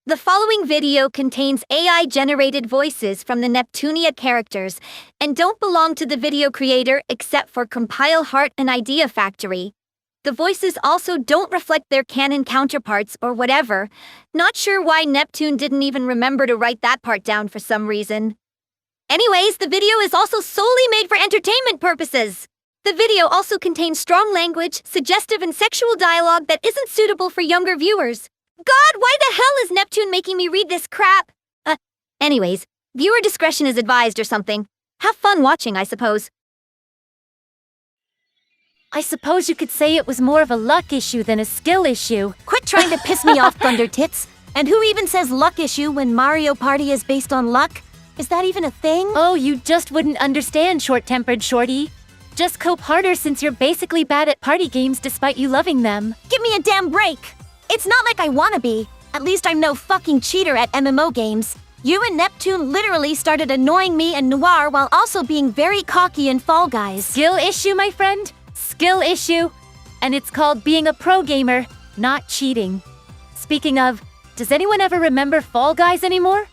The following video contains AI-generated voices from the Neptunia characters and don't belong to the video creator except for Compile Heart and Idea Factory. The voices also don't reflect their canon counterparts or whatever. Not sure why Neptune didn't even remember to write that part down for some reason. Anyways, the video is also solely made for entertainment purposes. The video also contains strong language, suggestive and sexual dialogue that isn't suitable for younger viewers. God, why the hell is Neptune making me read this crap? Anyways, viewer discretion is advised or something. Have fun watching, I suppose. I suppose you could say it was more of a luck issue than a skill issue. Quit trying to piss me off, Thunder Tits. And who even says luck issue when Mario Party is based on luck? Is that even a thing? Oh, you just wouldn't understand, short-tempered shorty. Just cope harder since you're basically bad at party games despite you loving them. Give me a damn break! It's not like I wanna be. At least I'm no fucking cheater at MMO games. You and Neptune literally started annoying me and Noir while also being very cocky in Fall Guys. Skill issue, my friend? Skill issue. And it's called being a pro gamer, not cheating. Speaking of, does anyone ever remember Fall Guys anymore?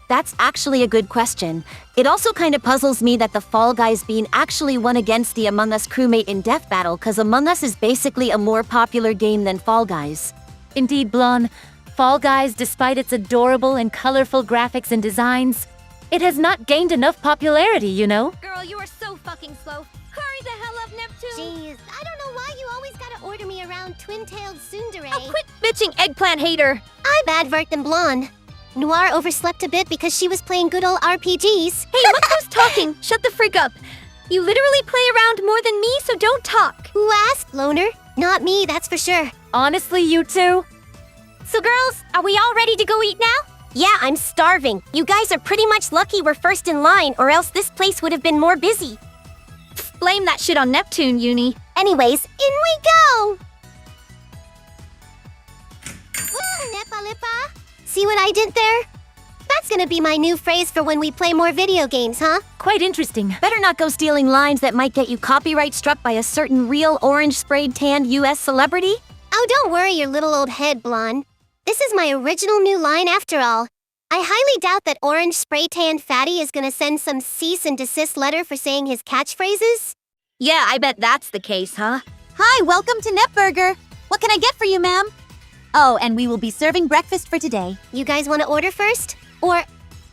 That's actually a good question. It also kind of puzzles me that the Fall Guys being actually won against the Among Us crewmate in Death Battle, cause Among Us is basically a more popular game than Fall Guys. Indeed, Blonde. Fall Guys, despite its adorable and colorful graphics and designs, it has not gained enough popularity, you know? Girl, you are so fucking slow. Hurry the hell up, Neptune! Jeez, I don't know why you always gotta order me around twin-tailed tsundere. Oh, quit bitching, eggplant hater! I'm advert than blonde. Noir overslept a bit because she was playing good old RPGs. Hey, look who's talking! Shut the freak up! You literally play around more than me, so don't talk! Who asked, loner? Not me, that's for sure. Honestly, you two? So girls, are we all ready to go eat now? Yeah, I'm starving. You guys are pretty much lucky we're first in line, or else this place would have been more busy. Blame that shit on Neptune, Uni. Anyways, in we go! Nepa lipa. See what I did there? That's gonna be my new phrase for when we play more video games, huh? Quite interesting. Better not go stealing lines that might get you copyright struck by a certain real orange sprayed tanned US celebrity. Oh, don't worry your little old head, blonde. This is my original new line after all. I highly doubt that orange spray-tanned fatty is gonna send some cease and desist letter for saying his catchphrases. Yeah, I bet that's the case, huh? Hi, welcome to Netburger. What can I get for you, ma'am? Oh, and we will be serving breakfast for today. You guys wanna order first? Or...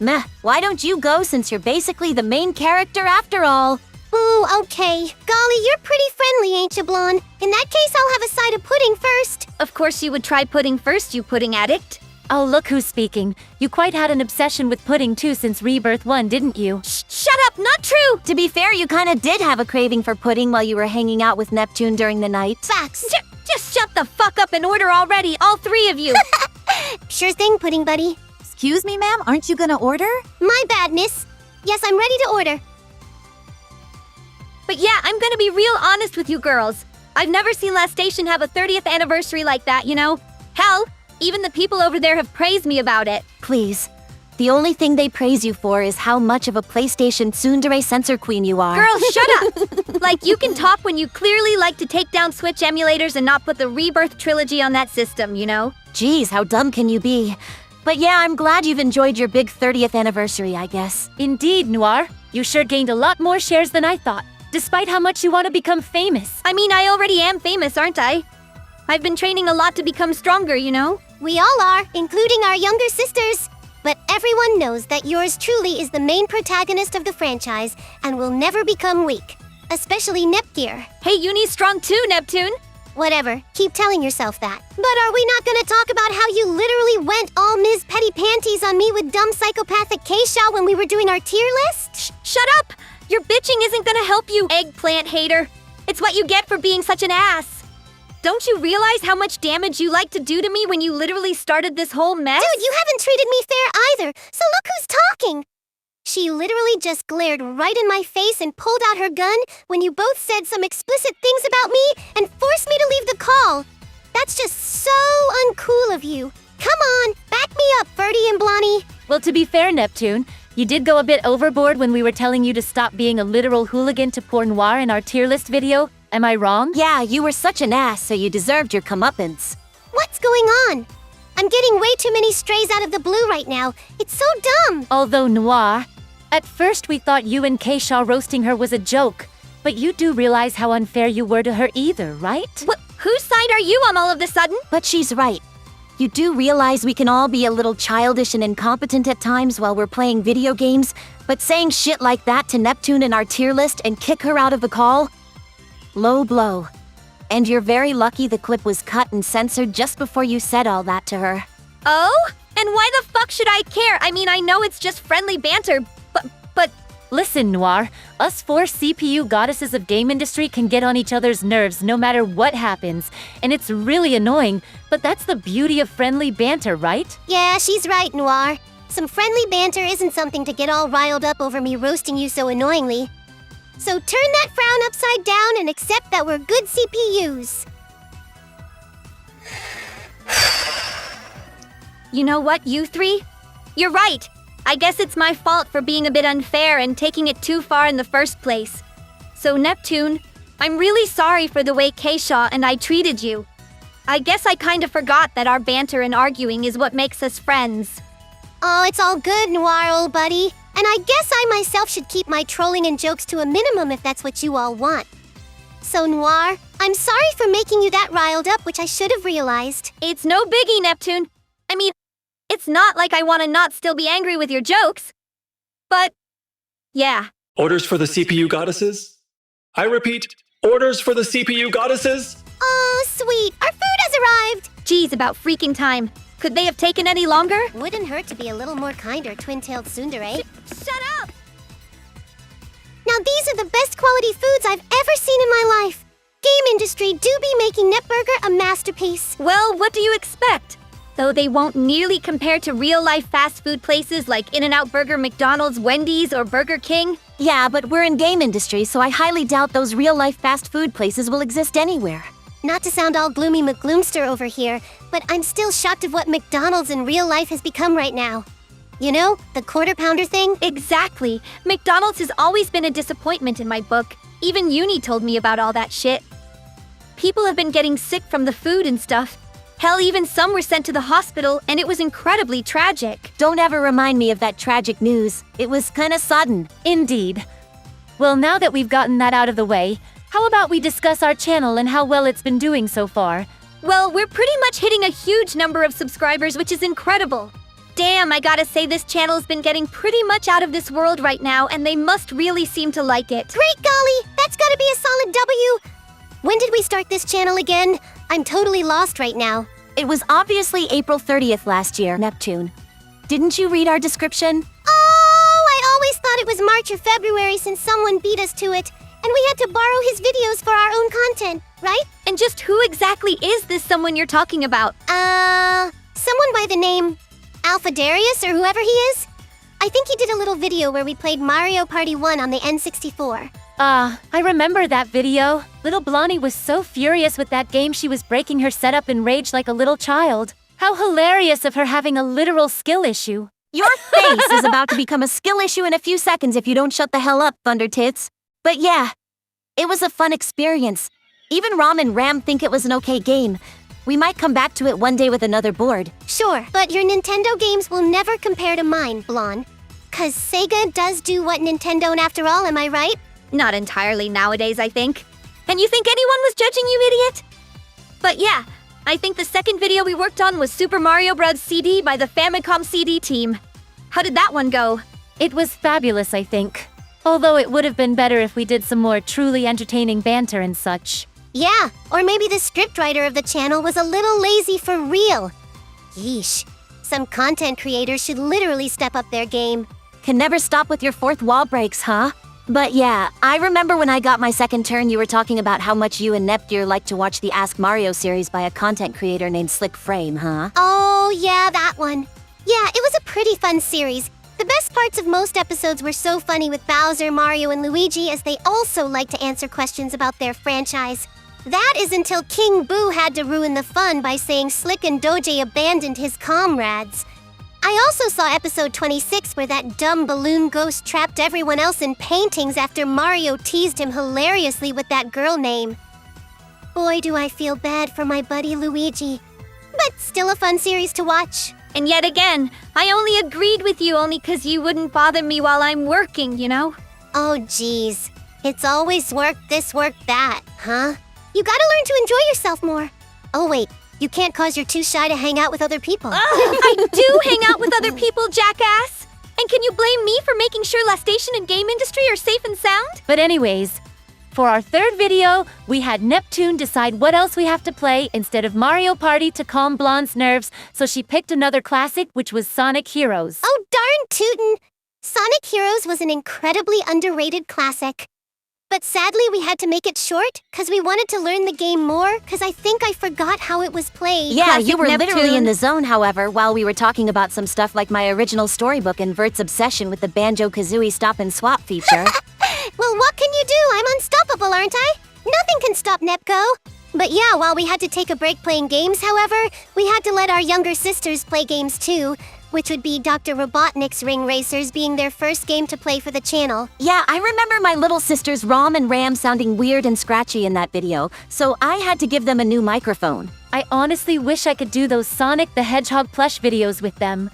Meh, why don't you go since you're basically the main character after all? Ooh, okay. Golly, you're pretty friendly, ain't you, blonde? In that case, I'll have a side of pudding first. Of course you would try pudding first, you pudding addict. Oh, look who's speaking. You quite had an obsession with pudding too since Rebirth 1, didn't you? Shut up, not true! To be fair, you kinda did have a craving for pudding while you were hanging out with Neptune during the night. Facts. Just shut the fuck up and order already, all three of you! Sure thing, pudding buddy. Excuse me, ma'am, aren't you gonna order? My bad, miss. Yes, I'm ready to order. But yeah, I'm gonna be real honest with you girls. I've never seen Last Station have a 30th anniversary like that, you know? Hell, even the people over there have praised me about it. Please. The only thing they praise you for is how much of a PlayStation tsundere censor queen you are. Girl, shut up! Like, you can talk when you clearly like to take down Switch emulators and not put the Rebirth trilogy on that system, you know? Jeez, how dumb can you be? But yeah, I'm glad you've enjoyed your big 30th anniversary, I guess. Indeed, Noir. You sure gained a lot more shares than I thought, despite how much you want to become famous. I mean, I already am famous, aren't I? I've been training a lot to become stronger, you know? We all are, including our younger sisters. But everyone knows that yours truly is the main protagonist of the franchise and will never become weak. Especially Nepgear. Hey, Uni's strong too, Neptune! Whatever, keep telling yourself that. But are we not gonna talk about how you literally went all Ms. Petty Panties on me with dumb psychopathic K-Shaw when we were doing our tier list? Shut up! Your bitching isn't gonna help you, eggplant hater. It's what you get for being such an ass. Don't you realize how much damage you like to do to me when you literally started this whole mess? Dude, you haven't treated me fair either, so look who's talking! She literally just glared right in my face and pulled out her gun when you both said some explicit things about me and forced me to leave the call. That's just so uncool of you. Come on, back me up, Ferdy and Blondie. Well, to be fair, Neptune, you did go a bit overboard when we were telling you to stop being a literal hooligan to poor Noir in our tier list video. Am I wrong? Yeah, you were such an ass, so you deserved your comeuppance. What's going on? I'm getting way too many strays out of the blue right now. It's so dumb. Although Noir, at first we thought you and Keisha roasting her was a joke, but you do realize how unfair you were to her either, right? Whose side are you on all of the sudden? But she's right. You do realize we can all be a little childish and incompetent at times while we're playing video games, but saying shit like that to Neptune in our tier list and kick her out of the call? Low blow. And you're very lucky the clip was cut and censored just before you said all that to her. Oh? And why the fuck should I care? I mean, I know it's just friendly banter, but Listen, Noir, us four CPU goddesses of game industry can get on each other's nerves no matter what happens, and it's really annoying, but that's the beauty of friendly banter, right? Yeah, she's right, Noir. Some friendly banter isn't something to get all riled up over me roasting you so annoyingly. So turn that frown upside down and accept that we're good CPUs. you know what, you three? You're right. I guess it's my fault for being a bit unfair and taking it too far in the first place. So Neptune, I'm really sorry for the way Keisha and I treated you. I guess I kinda forgot that our banter and arguing is what makes us friends. Oh, it's all good, Noir, old buddy. And I guess I myself should keep my trolling and jokes to a minimum if that's what you all want. So Noir, I'm sorry for making you that riled up, which I should have realized. It's no biggie, Neptune. I mean, it's not like I want to not still be angry with your jokes. But, yeah. Orders for the CPU goddesses? I repeat, orders for the CPU goddesses? Oh, sweet. Our food has arrived. Geez, about freaking time. Could they have taken any longer? Wouldn't hurt to be a little more kinder, twin-tailed tsundere. Shut up! Now these are the best quality foods I've ever seen in my life. Game industry do be making Netburger a masterpiece. Well, what do you expect? Though they won't nearly compare to real-life fast food places like In-N-Out Burger, McDonald's, Wendy's, or Burger King. Yeah, but we're in game industry, so I highly doubt those real-life fast food places will exist anywhere. Not to sound all gloomy McGloomster over here, but I'm still shocked of what McDonald's in real life has become right now. You know, the quarter pounder thing? Exactly. McDonald's has always been a disappointment in my book. Even Uni told me about all that shit. People have been getting sick from the food and stuff. Hell, even some were sent to the hospital, and it was incredibly tragic. Don't ever remind me of that tragic news. It was kinda sudden. Indeed. Well, now that we've gotten that out of the way, how about we discuss our channel and how well it's been doing so far? Well, we're pretty much hitting a huge number of subscribers, which is incredible. Damn, I gotta say this channel's been getting pretty much out of this world right now, and they must really seem to like it. Great golly, that's gotta be a solid W. When did we start this channel again? I'm totally lost right now. It was obviously April 30th last year, Neptune. Didn't you read our description? Oh, I always thought it was March or February since someone beat us to it, and we had to borrow his videos for our own content, right? And just who exactly is this someone you're talking about? Someone by the name Alpha Darius or whoever he is? I think he did a little video where we played Mario Party 1 on the N64. I remember that video. Little Blondie was so furious with that game she was breaking her setup in rage like a little child. How hilarious of her having a literal skill issue. Your face is about to become a skill issue in a few seconds if you don't shut the hell up, Thunder Tits. But yeah, it was a fun experience. Even Rom and Ram think it was an okay game. We might come back to it one day with another board. Sure, but your Nintendo games will never compare to mine, Blonde. 'Cause Sega does do what Nintendo after all, am I right? Not entirely nowadays, I think. And you think anyone was judging you, idiot? But yeah, I think the second video we worked on was Super Mario Bros. CD by the Famicom CD team. How did that one go? It was fabulous, I think. Although it would have been better if we did some more truly entertaining banter and such. Yeah, or maybe the scriptwriter of the channel was a little lazy for real. Yeesh. Some content creators should literally step up their game. Can never stop with your fourth wall breaks, huh? But yeah, I remember when I got my second turn you were talking about how much you and Nepgear like to watch the Ask Mario series by a content creator named Slick Frame, huh? Oh, yeah, that one. Yeah, it was a pretty fun series. The best parts of most episodes were so funny with Bowser, Mario, and Luigi as they also like to answer questions about their franchise. That is until King Boo had to ruin the fun by saying Slick and Doge abandoned his comrades. I also saw episode 26 where that dumb balloon ghost trapped everyone else in paintings after Mario teased him hilariously with that girl name. Boy, do I feel bad for my buddy Luigi. but still a fun series to watch. And yet again, I only agreed with you only 'cause you wouldn't bother me while I'm working, you know? Oh, geez. It's always work this, work that, huh? You gotta learn to enjoy yourself more. Oh, wait. You can't cause you're too shy to hang out with other people. I do hang out with other people, jackass! And can you blame me for making sure Lastation and game industry are safe and sound? But anyways, for our third video, we had Neptune decide what else we have to play instead of Mario Party to calm Blonde's nerves, so she picked another classic, which was Sonic Heroes. Oh, darn tootin'! Sonic Heroes was an incredibly underrated classic. But sadly, we had to make it short, because we wanted to learn the game more, because I think I forgot how it was played. Yeah, Classic you were Neptune. literally in the zone, however, while we were talking about some stuff like my original storybook and Vert's obsession with the Banjo-Kazooie stop and swap feature. Well, what can you do? I'm unstoppable, aren't I? Nothing can stop Nepco. But yeah, while we had to take a break playing games, however, we had to let our younger sisters play games too, which would be Dr. Robotnik's Ring Racers being their first game to play for the channel. Yeah, I remember my little sister's ROM and RAM sounding weird and scratchy in that video, so I had to give them a new microphone. I honestly wish I could do those Sonic the Hedgehog plush videos with them.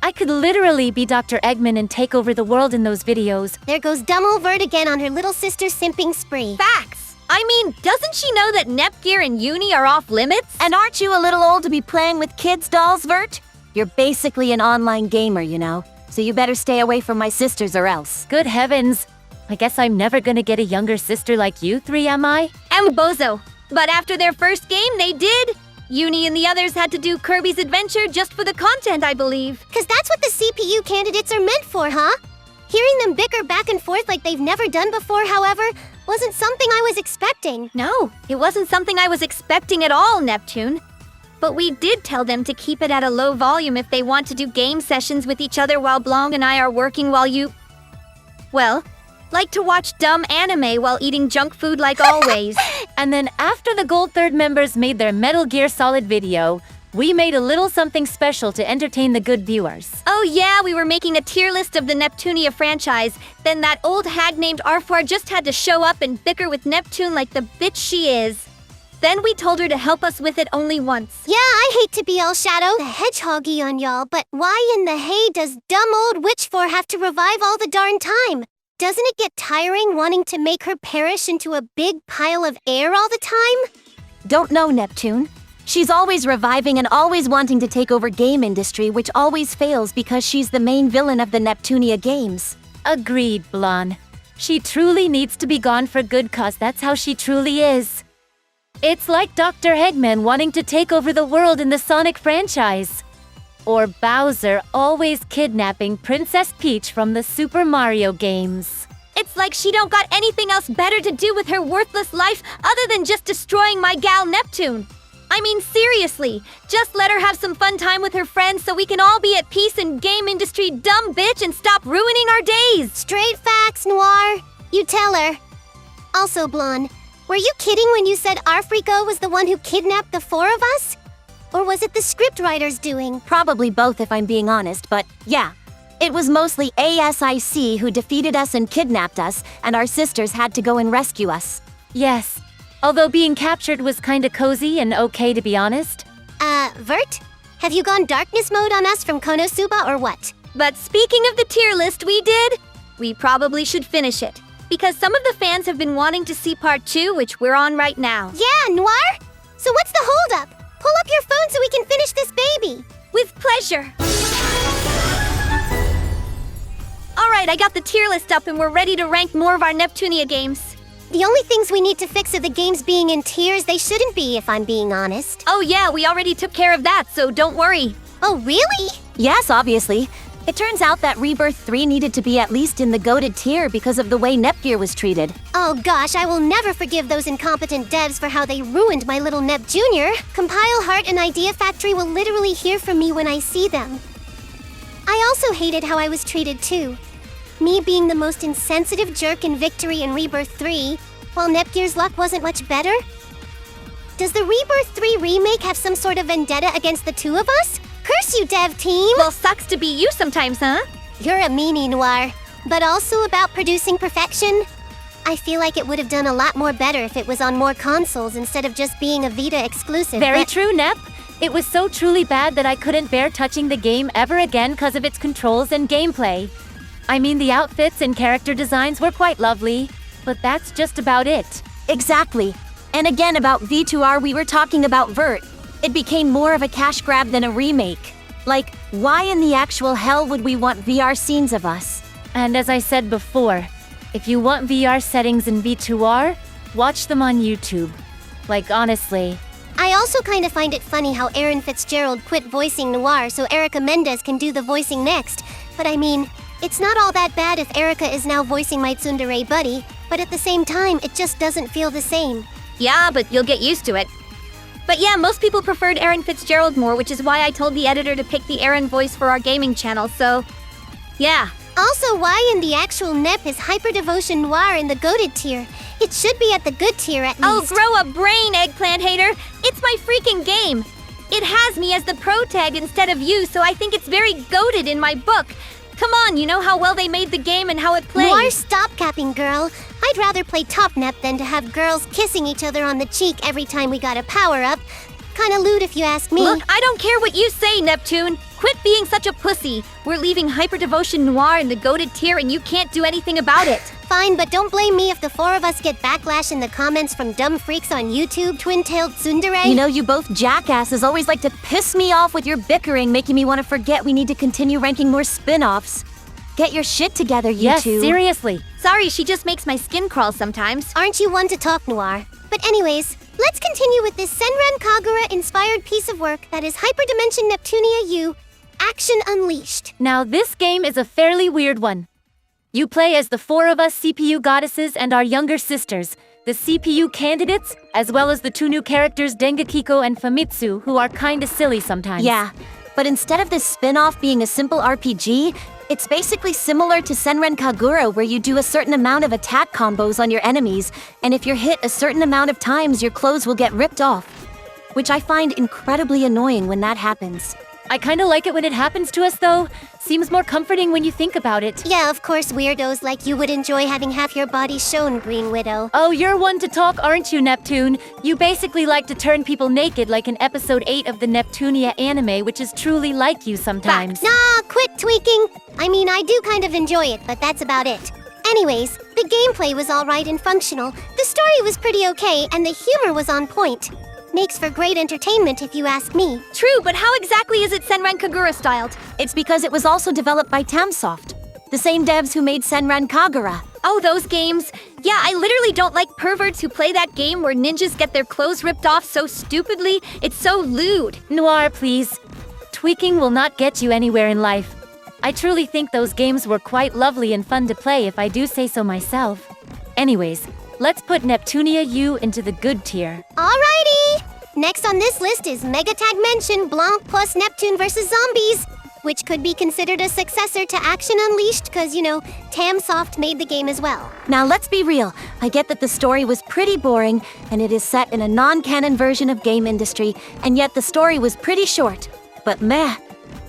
I could literally be Dr. Eggman and take over the world in those videos. There goes dumb old Vert again on her little sister's simping spree. Facts! I mean, doesn't she know that Nepgear and Uni are off limits? And aren't you a little old to be playing with kids' dolls, Vert? You're basically an online gamer, you know, so you better stay away from my sisters or else. Good heavens. I guess I'm never gonna get a younger sister like you three, am I? And Bozo. But after their first game, they did. Uni and the others had to do Kirby's Adventure just for the content, I believe. Cause that's what the CPU candidates are meant for, huh? Hearing them bicker back and forth like they've never done before, however, wasn't something I was expecting. No, it wasn't something I was expecting at all, Neptune. But we did tell them to keep it at a low volume if they want to do game sessions with each other while Blanc and I are working while you... well, like to watch dumb anime while eating junk food like always. And then after the Gold Third members made their Metal Gear Solid video, we made a little something special to entertain the good viewers. Oh yeah, we were making a tier list of the Neptunia franchise. Then that old hag named Arfwar just had to show up and bicker with Neptune like the bitch she is. Then we told her to help us with it only once. Yeah, I hate to be all shadow the hedgehoggy on y'all, but why in the hay does dumb old Witchfor have to revive all the darn time? Doesn't it get tiring wanting to make her perish into a big pile of air all the time? Don't know, Neptune. She's always reviving and always wanting to take over game industry, which always fails because she's the main villain of the Neptunia games. Agreed, Blonde. She truly needs to be gone for good cause that's how she truly is. It's like Dr. Eggman wanting to take over the world in the Sonic franchise. Or Bowser always kidnapping Princess Peach from the Super Mario games. It's like she don't got anything else better to do with her worthless life other than just destroying my gal Neptune. I mean, seriously, just let her have some fun time with her friends so we can all be at peace in game industry, dumb bitch, and stop ruining our days. Straight facts, Noir. You tell her. Also, Blonde, were you kidding when you said Arfrico was the one who kidnapped the four of us? Or was it the scriptwriters doing? Probably both if I'm being honest, but yeah. It was mostly ASIC who defeated us and kidnapped us, and our sisters had to go and rescue us. Yes, although being captured was kinda cozy and okay to be honest. Vert? Have you gone darkness mode on us from Konosuba or what? But speaking of the tier list we did, we probably should finish it. Because some of the fans have been wanting to see part 2, which we're on right now. Yeah, Noir? So what's the holdup? Pull up your phone so we can finish this baby. With pleasure. Alright, I got the tier list up and we're ready to rank more of our Neptunia games. The only things we need to fix are the games being in tiers they shouldn't be, if I'm being honest. Oh yeah, we already took care of that, so don't worry. Oh, really? Yes, obviously. It turns out that Rebirth 3 needed to be at least in the goated tier because of the way Nepgear was treated. Oh gosh, I will never forgive those incompetent devs for how they ruined my little Nep Jr. Compile Heart and Idea Factory will literally hear from me when I see them. I also hated how I was treated too. Me being the most insensitive jerk in Victory and Rebirth 3, while Nepgear's luck wasn't much better? Does the Rebirth 3 remake have some sort of vendetta against the two of us? Curse you, dev team! Well, sucks to be you sometimes, huh? You're a meanie, Noir. But also about producing perfection? I feel like it would have done a lot more better if it was on more consoles instead of just being a Vita exclusive. Very true, Nep. It was so truly bad that I couldn't bear touching the game ever again because of its controls and gameplay. I mean, the outfits and character designs were quite lovely, but that's just about it. Exactly. And again, about V2R, we were talking about Vert. It became more of a cash grab than a remake. Like, why in the actual hell would we want VR scenes of us? And as I said before, if you want VR settings in V2R, watch them on YouTube. Like, honestly. I also kind of find it funny how Aaron Fitzgerald quit voicing Noir so Erica Mendez can do the voicing next. But I mean, it's not all that bad if Erica is now voicing my tsundere buddy, but at the same time, it just doesn't feel the same. Yeah, but you'll get used to it. But yeah, most people preferred Aaron Fitzgerald more, which is why I told the editor to pick the Aaron voice for our gaming channel, so... yeah. Also, why in the actual NEP is Hyper Devotion Noir in the goated tier? It should be at the good tier at Oh, least. grow a brain, eggplant hater! It's my freaking game! It has me as the pro tag instead of you, so I think it's very goated in my book. Come on, you know how well they made the game and how it plays. Noir, stop capping, girl. I'd rather play Top NEP than to have girls kissing each other on the cheek every time we got a power-up. Kinda lewd if you ask me. Look, I don't care what you say, Neptune. Quit being such a pussy. We're leaving Hyper Devotion Noir in the goated tier and you can't do anything about it. Fine, but don't blame me if the four of us get backlash in the comments from dumb freaks on YouTube, twin-tailed tsundere. You know, you both jackasses always like to piss me off with your bickering, making me want to forget we need to continue ranking more spin-offs. Get your shit together, you Yes, two. seriously. Sorry, she just makes my skin crawl sometimes. Aren't you one to talk, Noir? But anyways, let's continue with this Senran Kagura-inspired piece of work that is Hyperdimension Neptunia U, Action Unleashed. Now, this game is a fairly weird one. You play as the four of us CPU goddesses and our younger sisters, the CPU candidates, as well as the two new characters Dengekiko and Famitsu, who are kinda silly sometimes. Yeah, but instead of this spin-off being a simple RPG, it's basically similar to Senran Kagura, where you do a certain amount of attack combos on your enemies, and if you're hit a certain amount of times, your clothes will get ripped off. Which I find incredibly annoying when that happens. I kinda like it when it happens to us, though. Seems more comforting when you think about it. Yeah, of course, weirdos like you would enjoy having half your body shown, Green Widow. Oh, you're one to talk, aren't you, Neptune? You basically like to turn people naked like in episode 8 of the Neptunia anime, which is truly like you sometimes. Nah, quit tweaking. I mean, I do kind of enjoy it, but that's about it. Anyways, the gameplay was alright and functional, the story was pretty okay, and the humor was on point. Makes for great entertainment if you ask me. True, but how exactly is it Senran Kagura styled? It's because it was also developed by Tamsoft, the same devs who made Senran Kagura. Oh, those games. Yeah, I literally don't like perverts who play that game where ninjas get their clothes ripped off so stupidly. It's so lewd. Noir, please. Tweaking will not get you anywhere in life. I truly think those games were quite lovely and fun to play if I do say so myself. Anyways, let's put Neptunia U into the good tier. Alrighty! Next on this list is Mega Tag Mention Blanc plus Neptune vs. Zombies, which could be considered a successor to Action Unleashed, cause you know, Tamsoft made the game as well. Now let's be real, I get that the story was pretty boring, and it is set in a non-canon version of game industry, and yet the story was pretty short. But meh,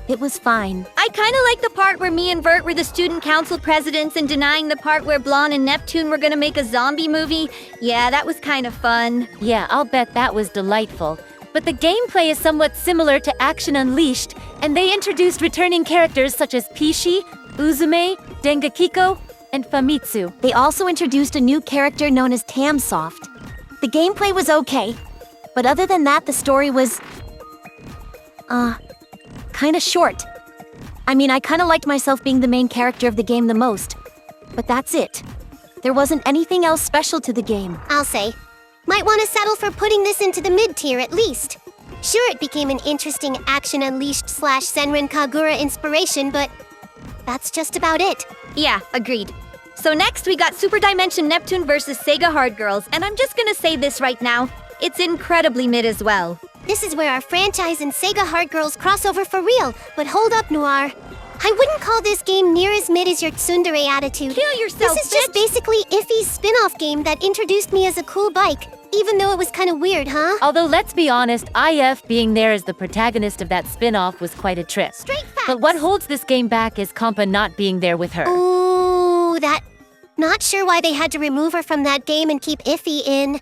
it was fine. I kinda like the part where me and Vert were the student council presidents and denying the part where Blonde and Neptune were gonna make a zombie movie. Yeah, that was kinda fun. Yeah, I'll bet that was delightful. But the gameplay is somewhat similar to Action Unleashed, and they introduced returning characters such as Pishi, Uzume, Dengekiko, and Famitsu. They also introduced a new character known as Tamsoft. The gameplay was okay, but other than that, the story was... kinda short. I mean, I kinda liked myself being the main character of the game the most, but that's it. There wasn't anything else special to the game. I'll say. Might want to settle for putting this into the mid-tier at least. Sure, it became an interesting Action Unleashed / Senran Kagura inspiration, but that's just about it. Yeah, agreed. So next we got Super Dimension Neptune vs. Sega Hard Girls, and I'm just gonna say this right now. It's incredibly mid as well. This is where our franchise and Sega Hard Girls crossover for real, but hold up, Noir. I wouldn't call this game near as mid as your tsundere attitude. Kill yourself, This is just bitch. basically Iffy's spin-off game that introduced me as a cool bike, even though it was kind of weird, huh? Although, let's be honest, IF being there as the protagonist of that spin-off was quite a trip. Straight facts. But what holds this game back is Kompa not being there with her. Ooh, that... Not sure why they had to remove her from that game and keep Iffy in.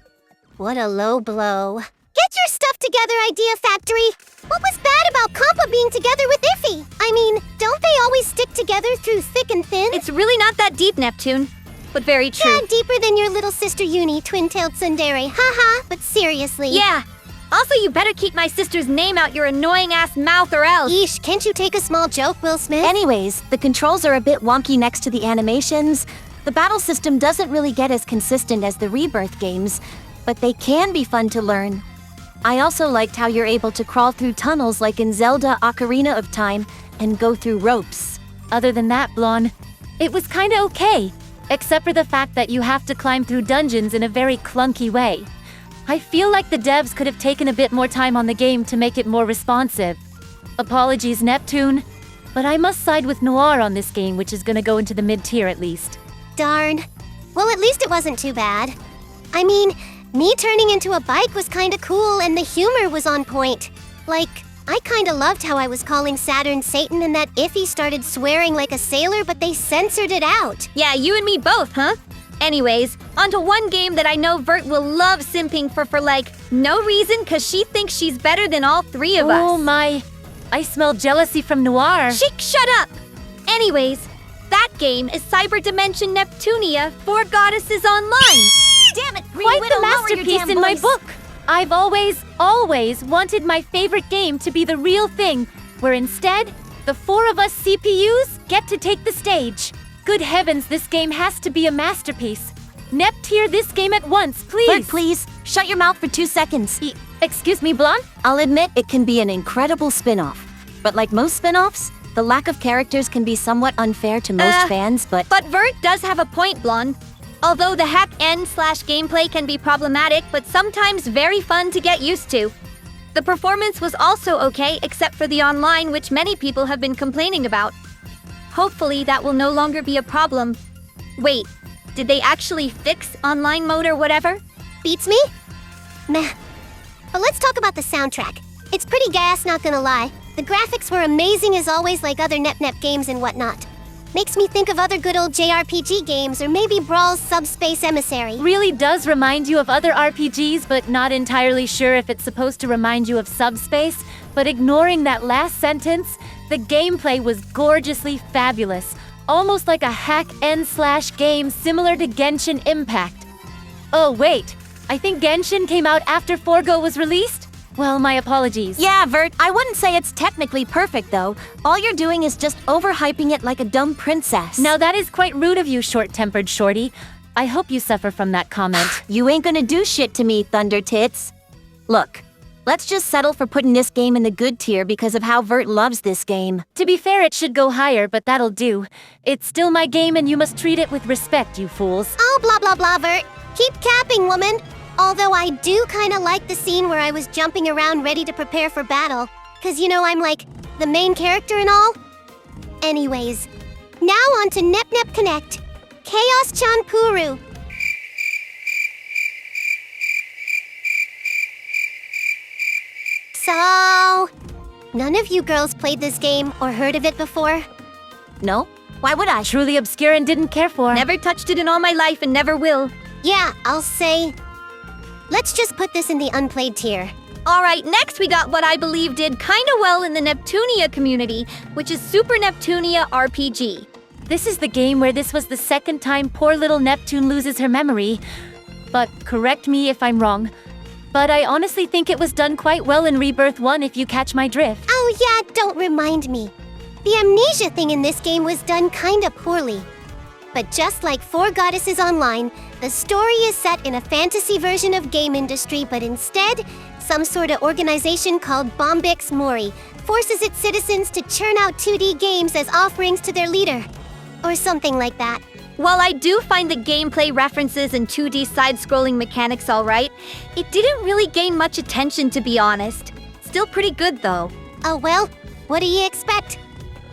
What a low blow. Get your stuff together, Idea Factory! What was bad about Compa being together with Iffy? I mean, don't they always stick together through thick and thin? It's really not that deep, Neptune. But very true. Yeah, deeper than your little sister Uni, twin-tailed tsundere. Haha, but seriously. Yeah. Also, you better keep my sister's name out your annoying-ass mouth or else. Yeesh, can't you take a small joke, Will Smith? Anyways, the controls are a bit wonky next to the animations. The battle system doesn't really get as consistent as the Rebirth games, but they can be fun to learn. I also liked how you're able to crawl through tunnels like in Zelda Ocarina of Time and go through ropes. Other than that, Blonde, it was kinda okay. Except for the fact that you have to climb through dungeons in a very clunky way. I feel like the devs could have taken a bit more time on the game to make it more responsive. Apologies, Neptune, but I must side with Noir on this game, which is gonna go into the mid-tier at least. Darn. Well, at least it wasn't too bad. I mean, me turning into a bike was kinda cool and the humor was on point. Like, I kinda loved how I was calling Saturn Satan and that Iffy started swearing like a sailor, but they censored it out. Yeah, you and me both, huh? Anyways, onto one game that I know Vert will love simping for like, no reason, cause she thinks she's better than all three of us. Oh my, I smell jealousy from Noir. Shut up! Anyways, that game is Cyber Dimension Neptunia 4 Goddesses Online. Damn it, Green Quite Widow, the lower your masterpiece damn in my voice. book. I've always wanted my favorite game to be the real thing, where instead, the 4 of us CPUs get to take the stage. Good heavens, this game has to be a masterpiece. Nep tier this game at once, please. Bert, please, shut your mouth for 2 seconds. Excuse me, Blonde? I'll admit it can be an incredible spin-off. But like most spin-offs, the lack of characters can be somewhat unfair to most fans, but Vert does have a point, Blonde. Although the hack end/gameplay can be problematic, but sometimes very fun to get used to. The performance was also okay, except for the online, which many people have been complaining about. Hopefully that will no longer be a problem. Wait, did they actually fix online mode or whatever? Beats me? Meh. But let's talk about the soundtrack. It's pretty gas, not gonna lie. The graphics were amazing as always, like other Nep games and whatnot. Makes me think of other good old JRPG games, or maybe Brawl's Subspace Emissary. Really does remind you of other RPGs, but not entirely sure if it's supposed to remind you of Subspace. But ignoring that last sentence, the gameplay was gorgeously fabulous. Almost like a hack end/game similar to Genshin Impact. Oh wait, I think Genshin came out after Forgo was released? Well, my apologies. yeah, Vert, I wouldn't say it's technically perfect though. All you're doing is just overhyping it like a dumb princess. Now that is quite rude of you, short-tempered shorty. I hope you suffer from that comment. You ain't gonna do shit to me, Thunder Tits. Look, let's just settle for putting this game in the good tier because of how Vert loves this game. To be fair, it should go higher, but that'll do. It's still my game and you must treat it with respect, you fools. Oh, blah blah blah, Vert. Keep capping, woman. Although I do kinda like the scene where I was jumping around ready to prepare for battle. Cause you know I'm like, the main character and all. Anyways, now on to Nep Connect. Chaos-chan Puru. So, none of you girls played this game or heard of it before? No? Why would I? Truly obscure and didn't care for. Never touched it in all my life and never will. Yeah, I'll say... Let's just put this in the unplayed tier. Alright, next we got what I believe did kinda well in the Neptunia community, which is Super Neptunia RPG. This is the game where this was the second time poor little Neptune loses her memory. But correct me if I'm wrong. But I honestly think it was done quite well in Rebirth 1 if you catch my drift. Oh yeah, don't remind me. The amnesia thing in this game was done kinda poorly. But just like 4 Goddesses Online, the story is set in a fantasy version of game industry, but instead, some sort of organization called Bombix Mori forces its citizens to churn out 2D games as offerings to their leader. Or something like that. While I do find the gameplay references and 2D side-scrolling mechanics alright, it didn't really gain much attention to be honest. Still pretty good though. Oh well, what do you expect?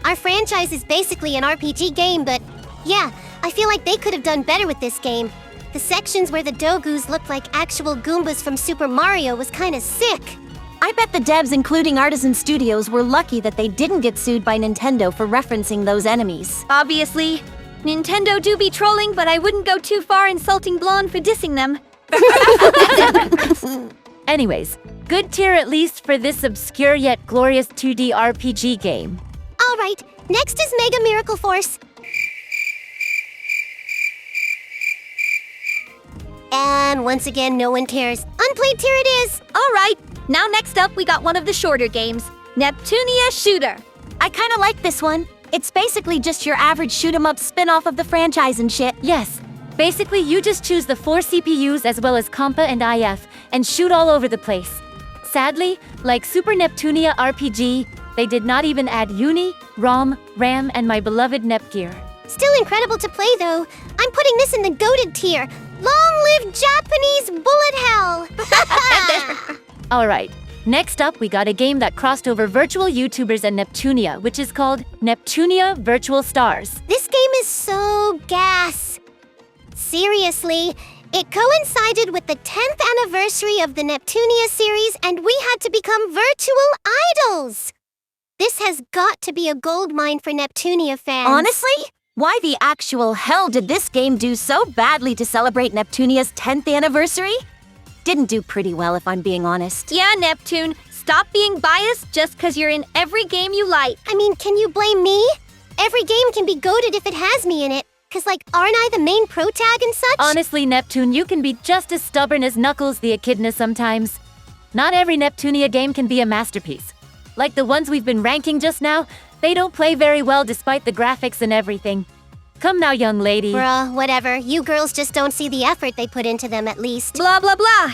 Our franchise is basically an RPG game, but yeah, I feel like they could have done better with this game. The sections where the Dogus looked like actual Goombas from Super Mario was kinda sick. I bet the devs, including Artisan Studios, were lucky that they didn't get sued by Nintendo for referencing those enemies. Obviously, Nintendo do be trolling, but I wouldn't go too far insulting Blonde for dissing them. Anyways, Good tier at least for this obscure yet glorious 2D RPG game. Alright, next is Mega Miracle Force. And once again, no one cares. Unplayed tier it is. Alright, now next up we got one of the shorter games, Neptunia Shooter. I kinda like this one. It's basically just your average shoot-'em-up spin-off of the franchise and shit. Yes, basically you just choose the 4 CPUs as well as Compa and IF and shoot all over the place. Sadly, like Super Neptunia RPG, they did not even add Uni, ROM, RAM, and my beloved Nepgear. Still incredible to play though. I'm putting this in the goated tier. Long live Japanese bullet hell! Alright, next up we got a game that crossed over virtual YouTubers and Neptunia, which is called Neptunia Virtual Stars. This game is so gas. Seriously, it coincided with the 10th anniversary of the Neptunia series and we had to become virtual idols. This has got to be a gold mine for Neptunia fans. Honestly? Why the actual hell did this game do so badly to celebrate Neptunia's 10th anniversary? Didn't do pretty well if I'm being honest. Yeah, Neptune, stop being biased just cause you're in every game you like. I mean, can you blame me? Every game can be goated if it has me in it. Cause like, aren't I the main pro tag and such? Honestly, Neptune, you can be just as stubborn as Knuckles the Echidna sometimes. Not every Neptunia game can be a masterpiece. Like the ones we've been ranking just now, they don't play very well despite the graphics and everything. Come now, young lady. Bruh, whatever. You girls just don't see the effort they put into them at least. Blah blah blah.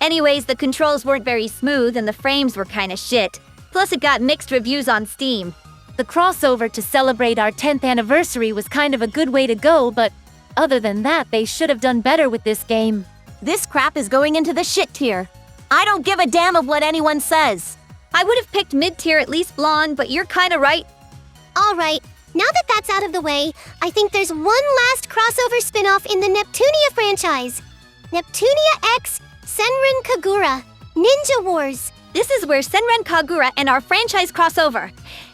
Anyways, the controls weren't very smooth and the frames were kinda shit. Plus it got mixed reviews on Steam. The crossover to celebrate our 10th anniversary was kind of a good way to go, but other than that, they should have done better with this game. This crap is going into the shit tier. I don't give a damn of what anyone says. I would have picked mid-tier at least Blonde, but you're kinda right. Alright, now that that's out of the way, I think there's one last crossover spin-off in the Neptunia franchise. Neptunia X Senran Kagura Ninja Wars. This is where Senran Kagura and our franchise cross over.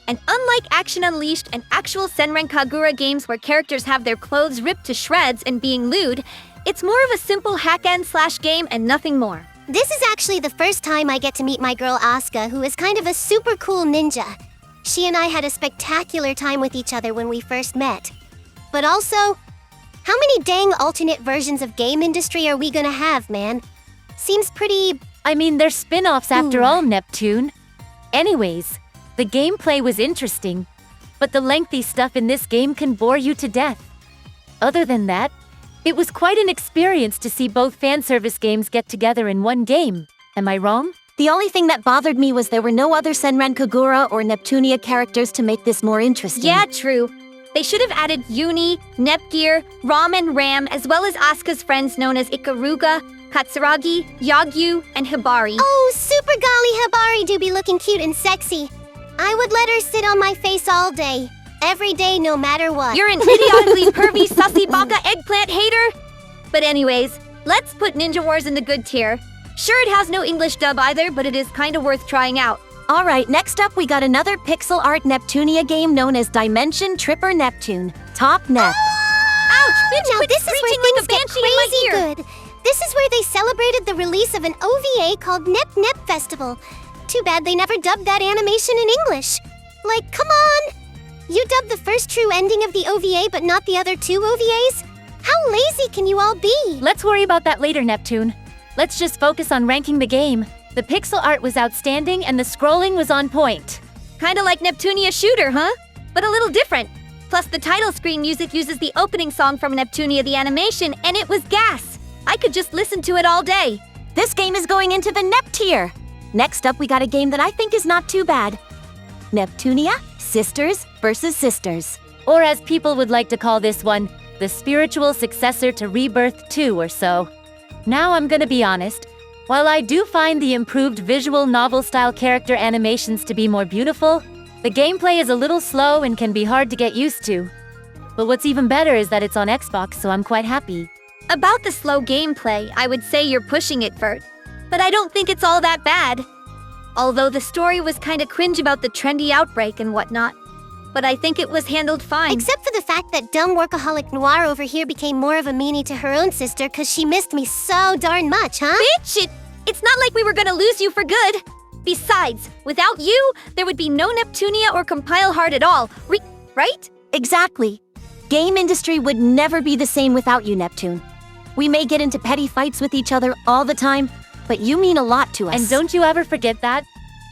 And unlike Action Unleashed and actual Senran Kagura games where characters have their clothes ripped to shreds and being lewd, it's more of a simple hack-and-slash game and nothing more. This is actually the first time I get to meet my girl Asuka, who is kind of a super cool ninja. She and I had a spectacular time with each other when we first met. But also, how many dang alternate versions of game industry are we gonna have, man? Seems pretty... I mean, they're spin-offs after all, Neptune. Anyways, the gameplay was interesting, but the lengthy stuff in this game can bore you to death. Other than that, it was quite an experience to see both fan service games get together in one game. Am I wrong? The only thing that bothered me was there were no other Senran Kagura or Neptunia characters to make this more interesting. Yeah, true. They should have added Uni, Nepgear, ROM and RAM, as well as Asuka's friends known as Ikaruga, Katsuragi, Yagyu, and Hibari. Oh, super golly Hibari do be looking cute and sexy. I would let her sit on my face all day. Every day, no matter what. You're an idiotically pervy, sussy baka eggplant hater! But anyways, let's put Ninja Wars in the good tier. Sure, it has no English dub either, but it is kinda worth trying out. Alright, next up we got another pixel art Neptunia game known as Dimension Tripper Neptune. Top Nep. Ouch! Bitch, Now quit this is where screeching like things a get banshee in my crazy ear! good. This is where they celebrated the release of an OVA called Nep Nep Festival. Too bad they never dubbed that animation in English. Like, come on! You dubbed the first true ending of the OVA but not the other two OVAs? How lazy can you all be? Let's worry about that later, Neptune. Let's just focus on ranking the game. The pixel art was outstanding and the scrolling was on point. Kinda like Neptunia Shooter, huh? But a little different. Plus, the title screen music uses the opening song from Neptunia the animation, and it was gas. I could just listen to it all day. This game is going into the Nep tier. Next up we got a game that I think is not too bad. Neptunia Sisters vs. Sisters. Or as people would like to call this one, the spiritual successor to Rebirth 2 or so. Now I'm gonna be honest. While I do find the improved visual novel-style character animations to be more beautiful, the gameplay is a little slow and can be hard to get used to. But what's even better is that it's on Xbox, so I'm quite happy. About the slow gameplay, I would say you're pushing it, Vert. But I don't think it's all that bad. Although the story was kinda cringe about the trendy outbreak and whatnot. But I think it was handled fine. Except for the fact that dumb workaholic Noir over here became more of a meanie to her own sister cause she missed me so darn much, huh? Bitch, It's not like we were gonna lose you for good. Besides, without you, there would be no Neptunia or Compile Heart at all, right? Exactly. Game industry would never be the same without you, Neptune. We may get into petty fights with each other all the time, but you mean a lot to us. And don't you ever forget that?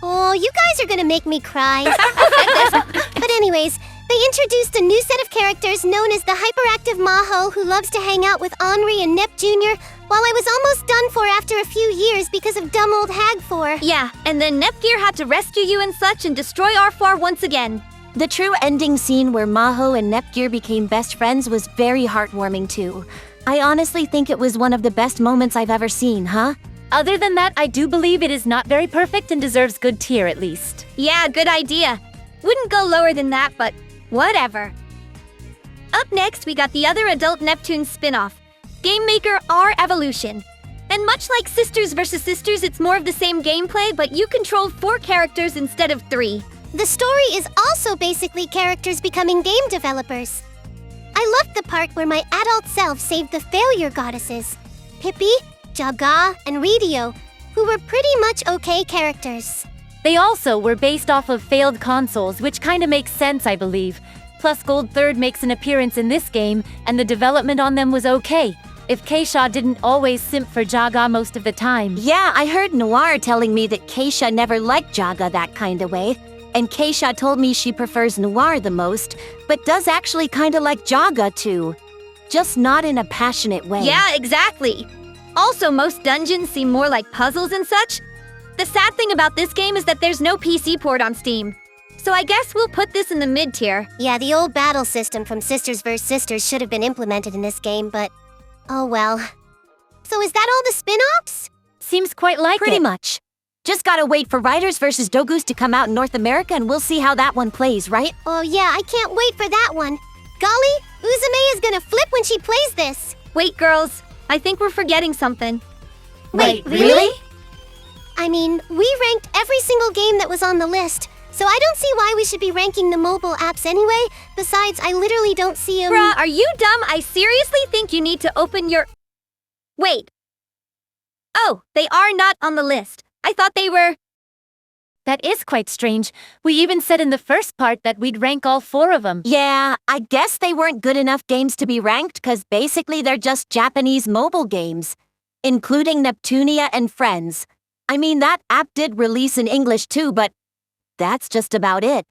Oh, you guys are gonna make me cry. But anyways, they introduced a new set of characters known as the hyperactive Maho, who loves to hang out with Henri and Nep Jr., while I was almost done for after a few years because of dumb old Hag 4. Yeah, and then Nepgear had to rescue you and such and destroy R4 once again. The true ending scene where Maho and Nepgear became best friends was very heartwarming too. I honestly think it was one of the best moments I've ever seen, huh? Other than that, I do believe it is not very perfect and deserves good tier at least. Yeah, good idea. Wouldn't go lower than that, but whatever. Up next, we got the other adult Neptune spin-off, Game Maker R Evolution. And much like Sisters vs. Sisters, it's more of the same gameplay, but you control 4 characters instead of 3. The story is also basically characters becoming game developers. I loved the part where my adult self saved the failure goddesses, Pippi, Jaga, and Ridio, who were pretty much okay characters. They also were based off of failed consoles, which kinda makes sense, I believe. Plus, Gold Third makes an appearance in this game, and the development on them was okay. If Keisha didn't always simp for Jaga most of the time. Yeah, I heard Noir telling me that Keisha never liked Jaga that kinda way. And Keisha told me she prefers Noir the most, but does actually kinda like Jaga too. Just not in a passionate way. Yeah, exactly. Also, most dungeons seem more like puzzles and such. The sad thing about this game is that there's no PC port on Steam. So I guess we'll put this in the mid-tier. Yeah, the old battle system from Sisters vs. Sisters should have been implemented in this game, but oh well. So is that all the spin-offs? Seems quite like Pretty it. much. Just gotta wait for Riders vs. Dogus to come out in North America and we'll see how that one plays, right? Oh yeah, I can't wait for that one. Golly, Uzume is gonna flip when she plays this. Wait, girls. I think we're forgetting something. Wait, really? I mean, we ranked every single game that was on the list, so I don't see why we should be ranking the mobile apps anyway. Besides, I literally don't see them. Bruh, are you dumb? I seriously think you need to open your... Wait. Oh, they are not on the list. I thought they were... That is quite strange. We even said in the first part that we'd rank all 4 of them. Yeah, I guess they weren't good enough games to be ranked because basically they're just Japanese mobile games, including Neptunia and Friends. I mean, that app did release in English too, but that's just about it.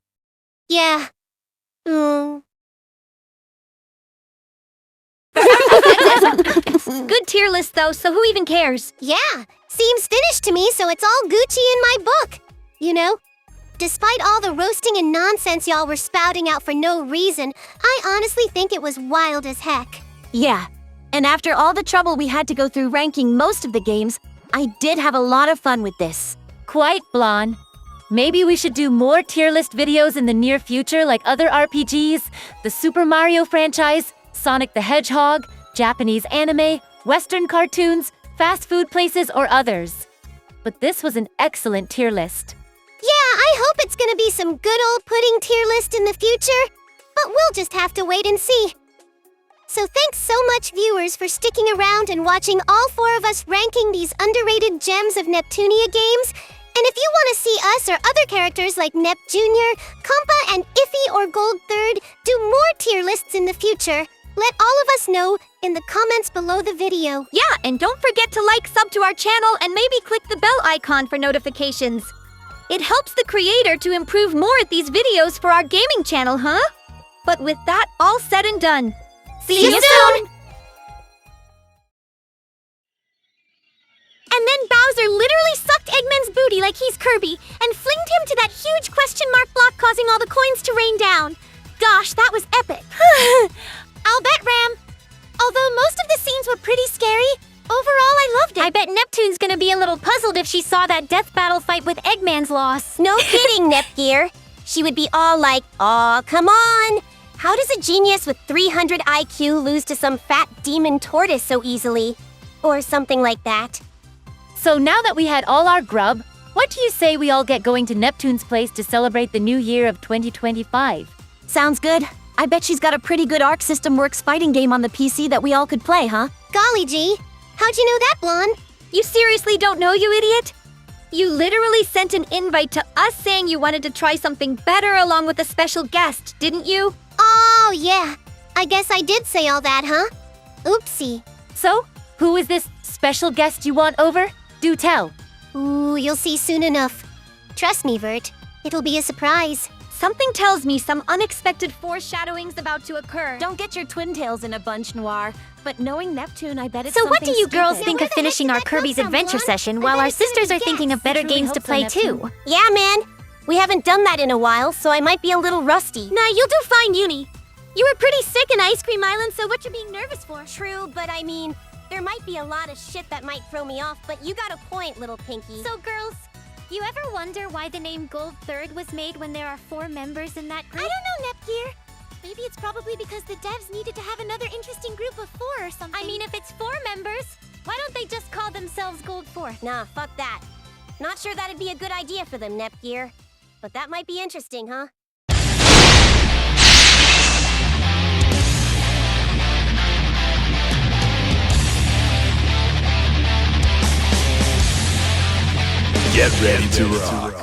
Yeah. Good tier list, though, so who even cares? Yeah, seems finished to me, so it's all Gucci in my book. You know? Despite all the roasting and nonsense y'all were spouting out for no reason, I honestly think it was wild as heck. Yeah, and after all the trouble we had to go through ranking most of the games, I did have a lot of fun with this. Quite, Blonde. Maybe we should do more tier list videos in the near future like other RPGs, the Super Mario franchise, Sonic the Hedgehog, Japanese anime, Western cartoons, fast food places, or others. But this was an excellent tier list. Yeah, I hope it's gonna be some good old pudding tier list in the future, but we'll just have to wait and see. So thanks so much, viewers, for sticking around and watching all 4 of us ranking these underrated gems of Neptunia games. And if you want to see us or other characters like Nep Jr., Compa, and Iffy or Gold Third do more tier lists in the future, let all of us know in the comments below the video. Yeah, and don't forget to like, sub to our channel, and maybe click the bell icon for notifications. It helps the creator to improve more at these videos for our gaming channel, huh? But with that all said and done, see you soon! And then Bowser literally sucked Eggman's booty like he's Kirby and flinged him to that huge question mark block, causing all the coins to rain down. Gosh, that was epic. I'll bet, Ram. Although most of the scenes were pretty scary, overall I loved it. I bet Neptune's gonna be a little puzzled if she saw that death battle fight with Eggman's loss. No kidding, Nepgear. She would be all like, "Aw, come on. How does a genius with 300 IQ lose to some fat demon tortoise so easily?" Or something like that. So now that we had all our grub, what do you say we all get going to Neptune's place to celebrate the new year of 2025? Sounds good. I bet she's got a pretty good Arc System Works fighting game on the PC that we all could play, huh? Golly gee, how'd you know that, Blonde? You seriously don't know, you idiot? You literally sent an invite to us saying you wanted to try something better along with a special guest, didn't you? Oh, yeah. I guess I did say all that, huh? Oopsie. So, who is this special guest you want over? Do tell. Ooh, you'll see soon enough. Trust me, Vert. It'll be a surprise. Something tells me some unexpected foreshadowing's about to occur. Don't get your twin tails in a bunch, Noir. But knowing Neptune, I bet it's So what do something you girls stupid. think Where of the heck finishing did our that come Kirby's from, Adventure Blonde? session I while bet our it's gonna sisters be are thinking of gas. better Truly games hope to so, play Neptune. too? Yeah, man. We haven't done that in a while, so I might be a little rusty. Nah, you'll do fine, Uni. You were pretty sick in Ice Cream Island, so what you being nervous for? True, but I mean, there might be a lot of shit that might throw me off, but you got a point, little Pinky. So girls, you ever wonder why the name Gold Third was made when there are 4 members in that I group? don't know, Nepgear. Maybe it's probably because the devs needed to have another interesting group of 4 or something. I mean, if it's 4 members, why don't they just call themselves Gold Fourth? Nah, fuck that. Not sure that'd be a good idea for them, Nepgear. But that might be interesting, huh? Get ready to rock.